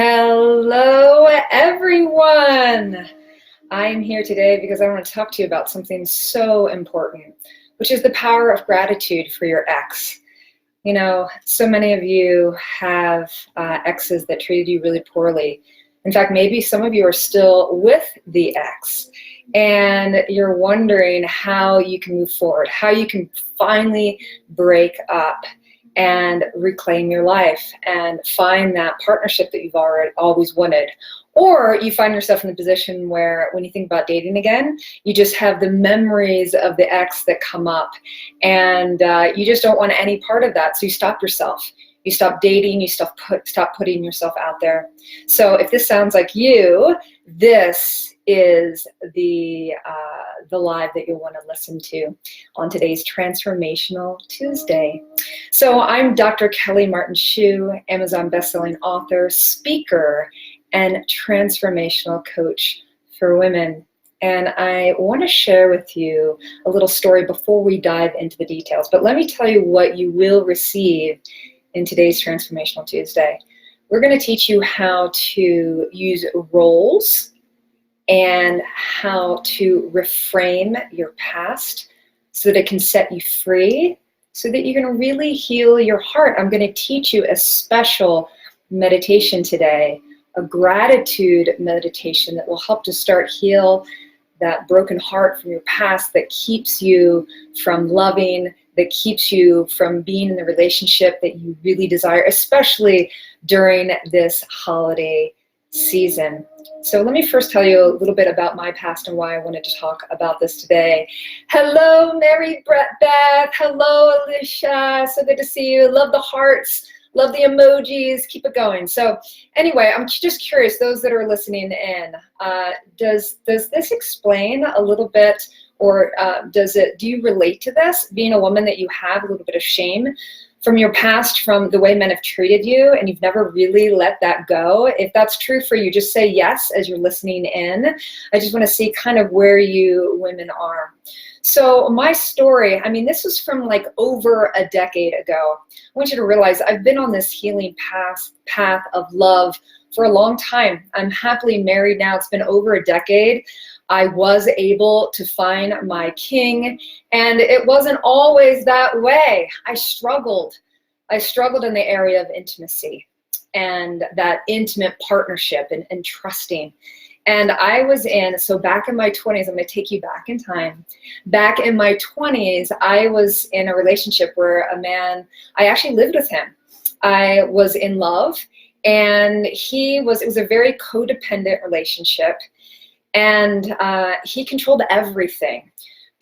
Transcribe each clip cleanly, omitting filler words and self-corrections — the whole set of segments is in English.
Hello, everyone. I'm here today because I want to talk to you about something so important, which is the power of gratitude for your ex. You know, so many of you have exes that treated you really poorly. In fact, maybe some of you are still with the ex and you're wondering how you can move forward, how you can finally break up and reclaim your life and find that partnership that you've always wanted. Or you find yourself in the position where when you think about dating again, you just have the memories of the ex that come up and you just don't want any part of that. So you stop yourself. You stop dating, you stop putting yourself out there. So if this sounds like you, this is the live that you'll want to listen to on today's Transformational Tuesday. So I'm Dr. Kelly Martin Shue, Amazon bestselling author, speaker, and transformational coach for women. And I want to share with you a little story before we dive into the details. But let me tell you what you will receive in today's Transformational Tuesday. We're going to teach you how to use roles and how to reframe your past so that it can set you free, so that you can really heal your heart. I'm going to teach you a special meditation today, a gratitude meditation that will help to start heal that broken heart from your past that keeps you from loving, that keeps you from being in the relationship that you really desire, especially during this holiday season. So let me first tell you a little bit about my past and why I wanted to talk about this today. Hello, Mary Beth. Hello, Alicia. So good to see you. Love the hearts. Love the emojis. Keep it going. So anyway, I'm just curious, those that are listening in, does this explain a little bit, or do you relate to this? Being a woman, that you have a little bit of shame from your past, from the way men have treated you, and you've never really let that go. If that's true for you, just say yes as you're listening in. I just want to see kind of where you women are. So my story, I mean, this was from like over a decade ago. I want you to realize I've been on this healing path of love for a long time. I'm happily married now. It's been over a decade. I was able to find my king, and it wasn't always that way. I struggled in the area of intimacy and that intimate partnership and trusting. And I was so back in my 20s, I'm going to take you back in time. Back in my 20s, I was in a relationship where a man, I actually lived with him. I was in love, and it was a very codependent relationship. And he controlled everything.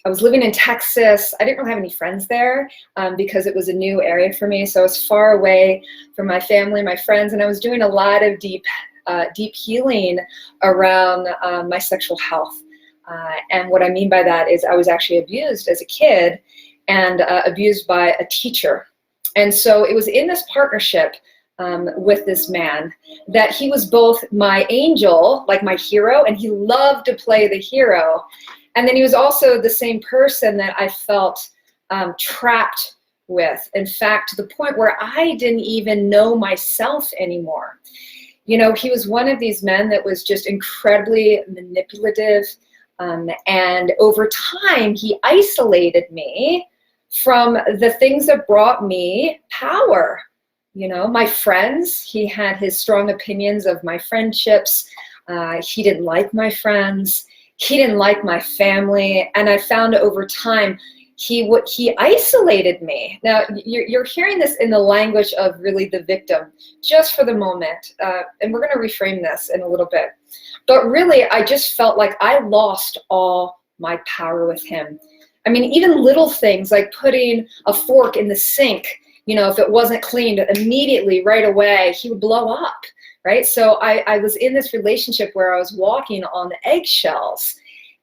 I was living in Texas. I didn't really have any friends there because it was a new area for me. So I was far away from my family, my friends, and I was doing a lot of deep healing around my sexual health. And what I mean by that is I was actually abused as a kid and abused by a teacher. And so it was in this partnership with this man that he was both my angel, like my hero, and he loved to play the hero. And then he was also the same person that I felt trapped with. In fact, to the point where I didn't even know myself anymore. You know, he was one of these men that was just incredibly manipulative. And over time, he isolated me from the things that brought me power. You know, my friends, he had his strong opinions of my friendships. He didn't like my friends. He didn't like my family. And I found over time, he isolated me. Now, you're hearing this in the language of really the victim, just for the moment. And we're going to reframe this in a little bit. But really, I just felt like I lost all my power with him. I mean, even little things like putting a fork in the sink, you know, if it wasn't cleaned immediately right away, he would blow up, right? So I was in this relationship where I was walking on the eggshells.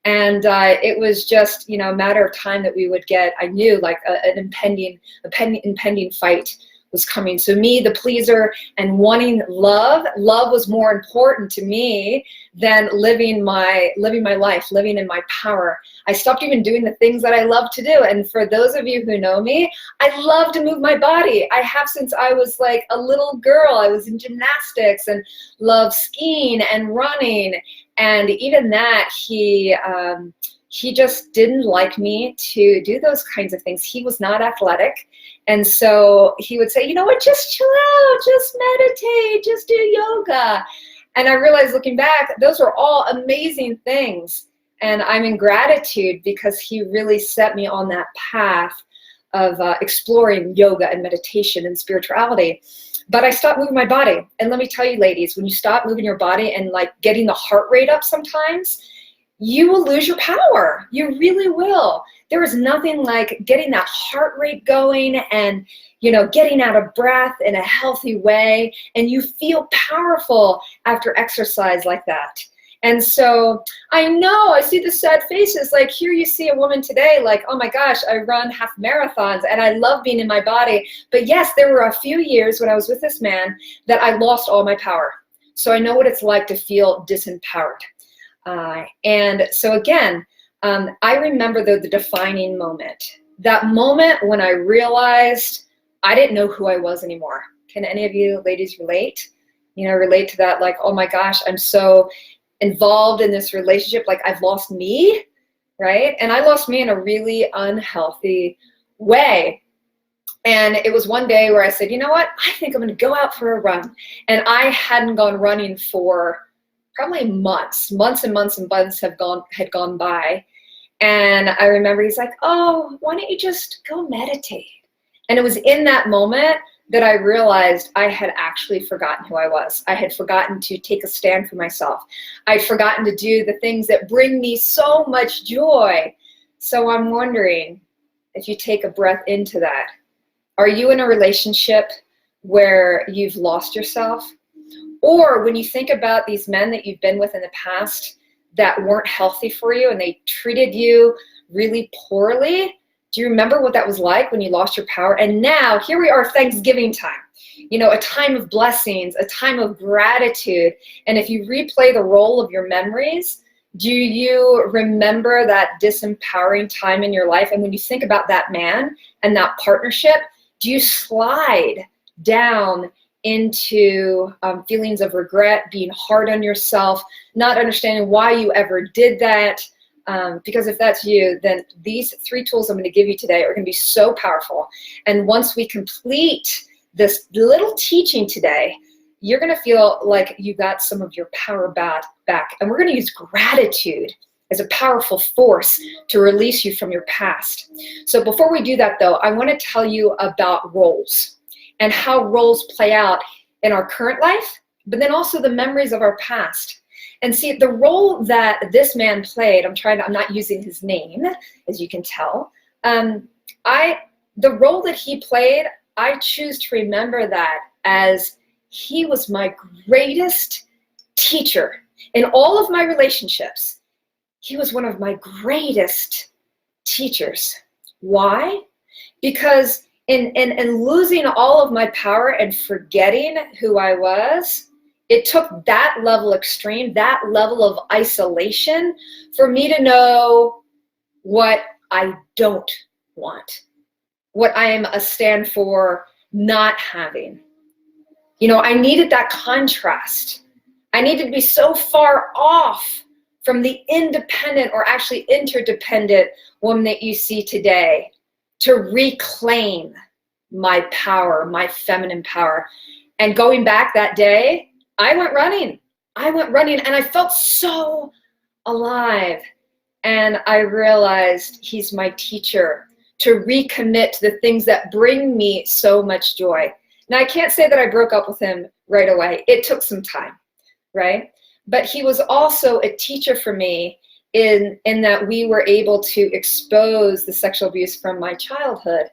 And it was just, you know, a matter of time that we would get, I knew, like an impending fight was coming. So me, the pleaser, and wanting love was more important to me than living my life, living in my power. I stopped even doing the things that I love to do. And for those of you who know me, I love to move my body. I have since I was like a little girl. I was in gymnastics and loved skiing and running. And even that, he just didn't like me to do those kinds of things. He was not athletic. And so he would say, you know what, just chill out, just meditate, just do yoga. And I realized looking back, those were all amazing things. And I'm in gratitude because he really set me on that path of exploring yoga and meditation and spirituality. But I stopped moving my body. And let me tell you, ladies, when you stop moving your body and like getting the heart rate up sometimes, you will lose your power. You really will. There is nothing like getting that heart rate going and, you know, getting out of breath in a healthy way. And you feel powerful after exercise like that. And so I know, I see the sad faces, like here you see a woman today, like, oh my gosh, I run half marathons and I love being in my body. But yes, there were a few years when I was with this man that I lost all my power. So I know what it's like to feel disempowered. And so again, I remember the defining moment, that moment when I realized I didn't know who I was anymore. Can any of you ladies relate? You know, relate to that, like, oh my gosh, I'm so involved in this relationship, like I've lost me, right? And I lost me in a really unhealthy way. And it was one day where I said, you know what, I think I'm gonna go out for a run. And I hadn't gone running for probably months and months had gone by. And I remember he's like, oh, why don't you just go meditate? And it was in that moment that I realized I had actually forgotten who I was. I had forgotten to take a stand for myself. I'd forgotten to do the things that bring me so much joy. So I'm wondering if you take a breath into that. Are you in a relationship where you've lost yourself? Or when you think about these men that you've been with in the past that weren't healthy for you and they treated you really poorly, do you remember what that was like when you lost your power? And now here we are, Thanksgiving time, you know, a time of blessings, a time of gratitude. And if you replay the role of your memories, do you remember that disempowering time in your life? And when you think about that man and that partnership, do you slide down into feelings of regret, being hard on yourself, not understanding why you ever did that? Because if that's you, then these 3 tools I'm going to give you today are going to be so powerful. And once we complete this little teaching today, you're going to feel like you got some of your power back. And we're going to use gratitude as a powerful force to release you from your past. So before we do that, though, I want to tell you about roles and how roles play out in our current life, but then also the memories of our past. And see, the role that this man played, I'm not using his name, as you can tell. The role that he played, I choose to remember that as he was my greatest teacher. In all of my relationships, he was one of my greatest teachers. Why? Because in losing all of my power and forgetting who I was, it took that level extreme, that level of isolation for me to know what I don't want, what I am a stand for not having. You know, I needed that contrast. I needed to be so far off from the independent or actually interdependent woman that you see today to reclaim my power, my feminine power. And going back that day, I went running and I felt so alive. And I realized he's my teacher to recommit to the things that bring me so much joy. Now, I can't say that I broke up with him right away. It took some time, right? But he was also a teacher for me in that we were able to expose the sexual abuse from my childhood.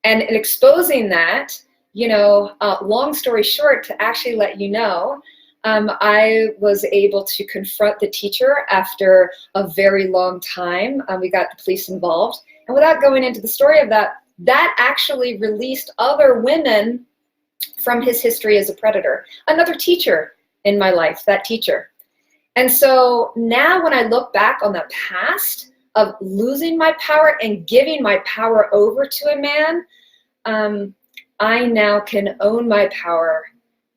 And in exposing that, you know, long story short, to actually let you know, I was able to confront the teacher after a very long time. We got the police involved. And without going into the story of that, that actually released other women from his history as a predator. Another teacher in my life, that teacher. And so now when I look back on the past of losing my power and giving my power over to a man, I now can own my power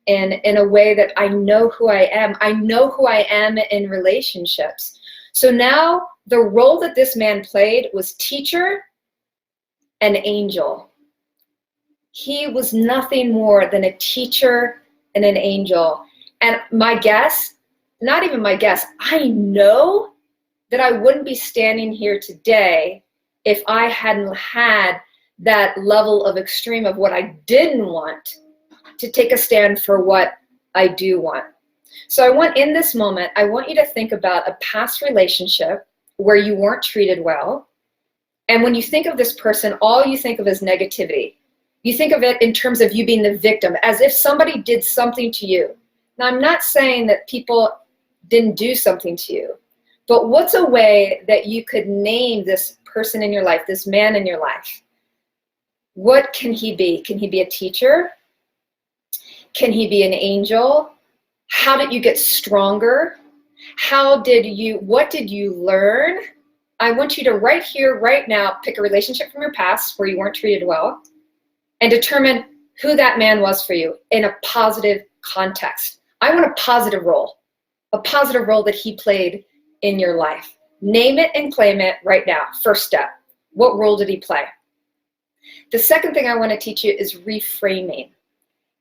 in a way that I know who I am. I know who I am in relationships. So now the role that this man played was teacher and angel. He was nothing more than a teacher and an angel. And my guess, not even my guess, I know that I wouldn't be standing here today if I hadn't had that level of extreme of what I didn't want to take a stand for what I do want. So I want, in this moment, I want you to think about a past relationship where you weren't treated well. And when you think of this person, all you think of is negativity. You think of it in terms of you being the victim, as if somebody did something to you. Now, I'm not saying that people didn't do something to you, but what's a way that you could name this person in your life, this man in your life? What can he be? Can he be a teacher? Can he be an angel? How did you get stronger? What did you learn? I want you to right here, right now, pick a relationship from your past where you weren't treated well and determine who that man was for you in a positive context. I want a positive role that he played in your life. Name it and claim it right now. First step. What role did he play? The second thing I want to teach you is reframing.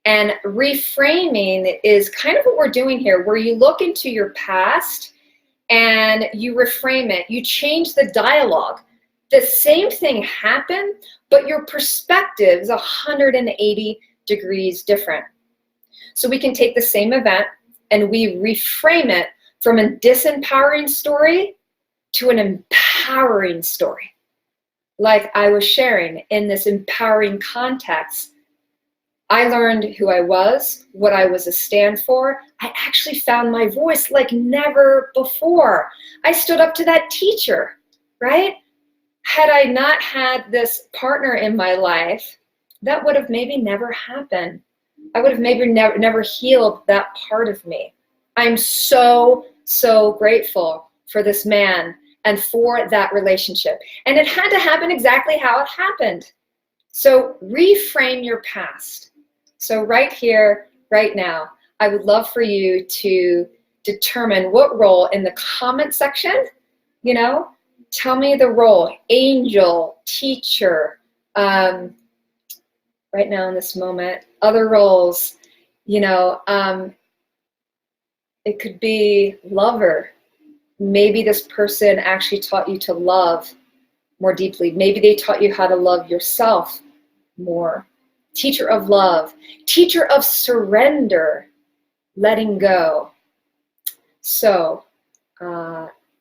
And reframing is kind of what we're doing here, where you look into your past and you reframe it. You change the dialogue. The same thing happened, but your perspective is 180 degrees different. So we can take the same event and we reframe it from a disempowering story to an empowering story. Like I was sharing in this empowering context, I learned who I was, what I was a stand for. I actually found my voice like never before. I stood up to that teacher, right? Had I not had this partner in my life, that would have maybe never happened. I would have maybe never healed that part of me. I'm so, so grateful for this man and for that relationship. And it had to happen exactly how it happened. So reframe your past. So right here, right now, I would love for you to determine what role in the comment section, tell me the role, angel, teacher, right now in this moment, other roles, it could be lover. Maybe this person actually taught you to love more deeply. Maybe they taught you how to love yourself more. Teacher of love, teacher of surrender, letting go. So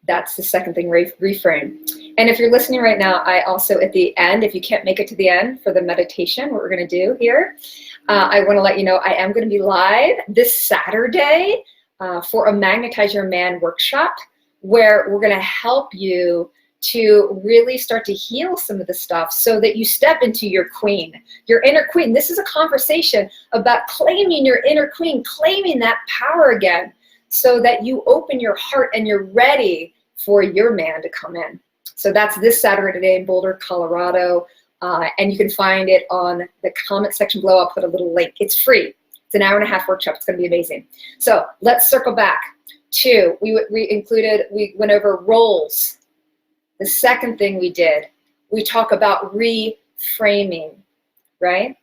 that's the second thing, reframe. And if you're listening right now, I also at the end, if you can't make it to the end for the meditation, what we're going to do here, I want to let you know I am going to be live this Saturday for a Magnetize Your Man workshop where we're going to help you to really start to heal some of the stuff so that you step into your queen, your inner queen. This is a conversation about claiming your inner queen, claiming that power again so that you open your heart and you're ready for your man to come in. So that's this Saturday in Boulder, Colorado. And you can find it on the comment section below. I'll put a little link. It's free. It's an 1.5-hour workshop. It's going to be amazing. So let's circle back to, we went over roles. The second thing we did, we talk about reframing, right?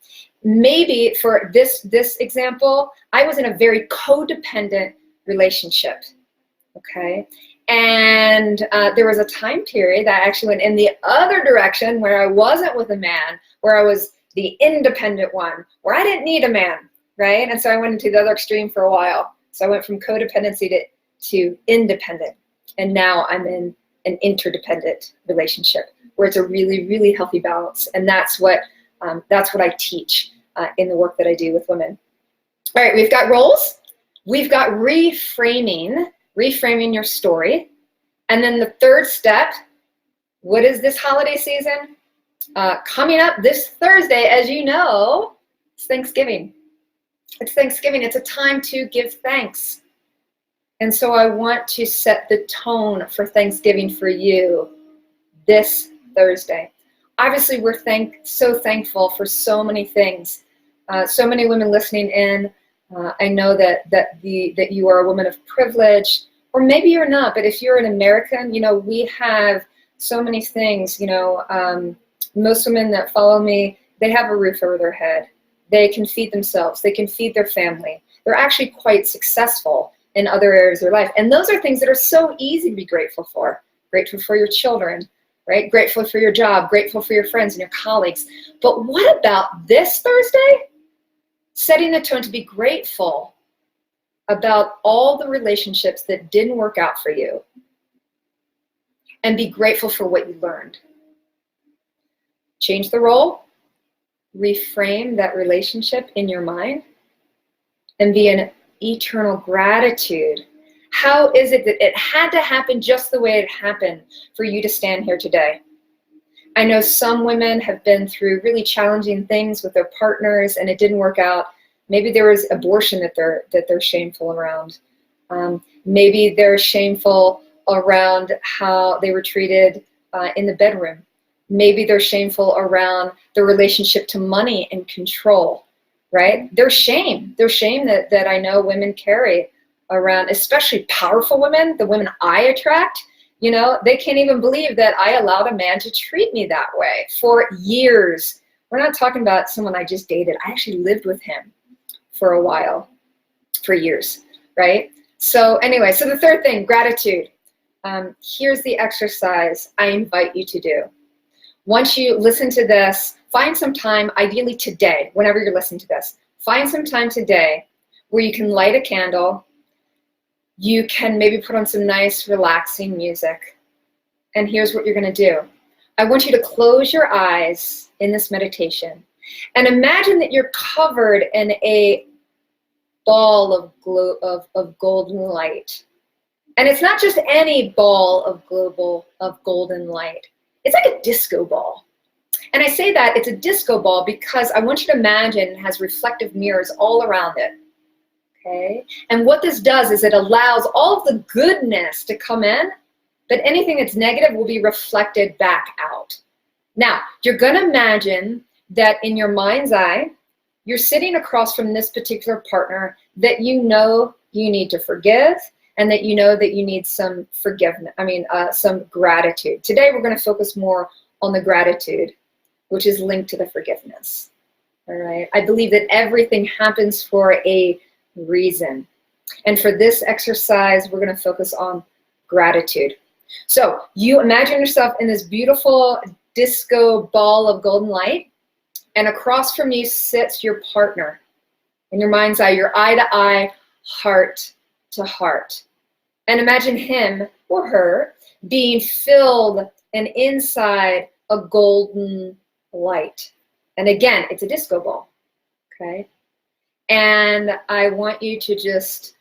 Maybe for this example, I was in a very codependent relationship, okay? And there was a time period that I actually went in the other direction where I wasn't with a man, where I was the independent one, where I didn't need a man, right? And so I went into the other extreme for a while. So I went from codependency to independent. And now I'm in an interdependent relationship where it's a really, really healthy balance. And that's what I teach in the work that I do with women. All right, we've got roles. We've got reframing your story. And then the third step, what is this holiday season? Coming up this Thursday, as you know, it's Thanksgiving. It's Thanksgiving. It's a time to give thanks. And so I want to set the tone for Thanksgiving for you this Thursday. Obviously, we're so thankful for so many things. So many women listening in. I know that you are a woman of privilege, or maybe you're not. But if you're an American, we have so many things. Most women that follow me, they have a roof over their head. They can feed themselves. They can feed their family. They're actually quite successful in other areas of their life. And those are things that are so easy to be grateful for. Grateful for your children, right? Grateful for your job, grateful for your friends and your colleagues. But what about this Thursday? Setting the tone to be grateful about all the relationships that didn't work out for you, and be grateful for what you learned. Change the role, reframe that relationship in your mind, and be in eternal gratitude. How is it that it had to happen just the way it happened for you to stand here today? I know some women have been through really challenging things with their partners and it didn't work out. Maybe there was abortion that they're shameful around. Maybe they're shameful around how they were treated in the bedroom. Maybe they're shameful around the relationship to money and control, right? There's shame that I know women carry around, especially powerful women, the women I attract. They can't even believe that I allowed a man to treat me that way for years. We're not talking about someone I just dated. I actually lived with him for a while, for years, right? So anyway, so the third thing, gratitude. Here's the exercise I invite you to do. Once you listen to this, find some time, ideally today, whenever you're listening to this, find some time today where you can light a candle. You can maybe put on some nice, relaxing music. And here's what you're going to do. I want you to close your eyes in this meditation and imagine that you're covered in a ball of golden light. And it's not just any ball of golden light. It's like a disco ball. And I say that it's a disco ball because I want you to imagine it has reflective mirrors all around it. Okay? And what this does is it allows all of the goodness to come in, but anything that's negative will be reflected back out. Now, you're going to imagine that in your mind's eye, you're sitting across from this particular partner that you know you need to forgive, and that you know that you need some some gratitude. Today, we're going to focus more on the gratitude, which is linked to the forgiveness. All right? I believe that everything happens for a reason. And for this exercise, we're going to focus on gratitude. So you imagine yourself in this beautiful disco ball of golden light, and across from you sits your partner. In your mind's eye, you're eye to eye, heart to heart. And imagine him or her being filled and inside a golden light. And again, it's a disco ball, okay? And I want you to just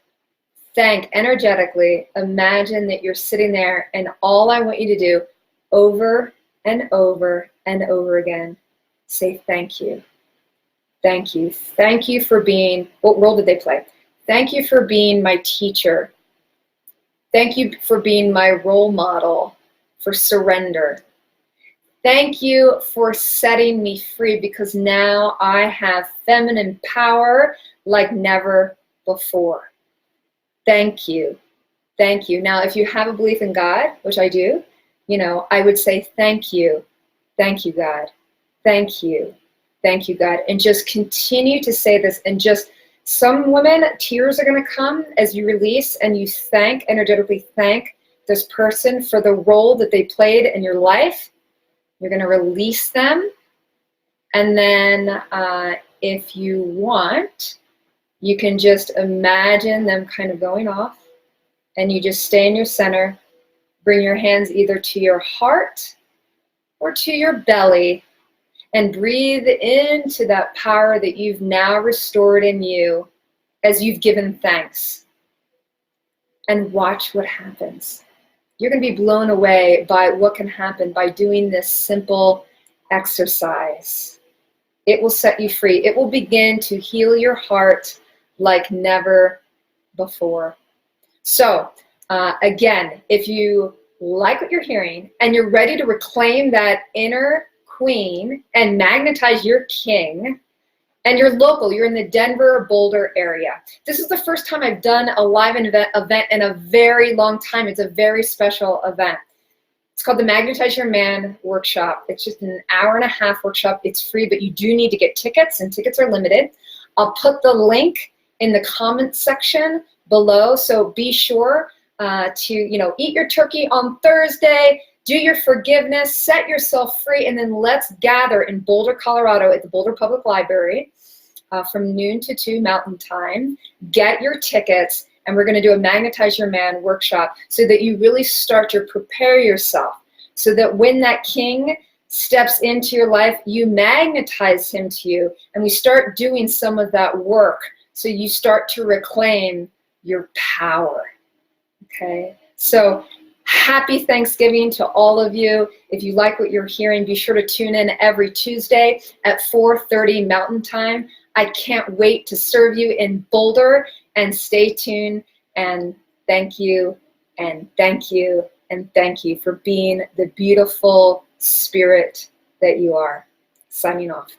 thank energetically. Imagine that you're sitting there, and all I want you to do over and over and over again, say thank you. Thank you. Thank you for being, what role did they play? Thank you for being my teacher. Thank you for being my role model for surrender. Thank you for setting me free, because now I have feminine power like never before. Thank you. Thank you. Now, if you have a belief in God, which I do, I would say thank you. Thank you, God. Thank you. Thank you, God. And just continue to say this, and just some women, tears are going to come as you release and you energetically thank this person for the role that they played in your life. You're going to release them. And then if you want, you can just imagine them kind of going off, and you just stay in your center. Bring your hands either to your heart or to your belly, and breathe into that power that you've now restored in you as you've given thanks. And watch what happens. You're going to be blown away by what can happen by doing this simple exercise. It will set you free. It will begin to heal your heart like never before. So again, if you like what you're hearing and you're ready to reclaim that inner queen and magnetize your king, and you're local, you're in the Denver or Boulder area. This is the first time I've done a live event in a very long time. It's a very special event. It's called the Magnetize Your Man Workshop. It's just an hour-and-a-half workshop. It's free, but you do need to get tickets, and tickets are limited. I'll put the link in the comments section below, so be sure to eat your turkey on Thursday, do your forgiveness, set yourself free, and then let's gather in Boulder, Colorado at the Boulder Public Library from noon to 2 Mountain Time. Get your tickets, and we're going to do a Magnetize Your Man workshop so that you really start to prepare yourself so that when that king steps into your life, you magnetize him to you, and we start doing some of that work so you start to reclaim your power. Okay, so happy Thanksgiving to all of you. If you like what you're hearing, be sure to tune in every Tuesday at 4:30 Mountain Time. I can't wait to serve you in Boulder, and stay tuned, and thank you, and thank you, and thank you for being the beautiful spirit that you are. Signing off.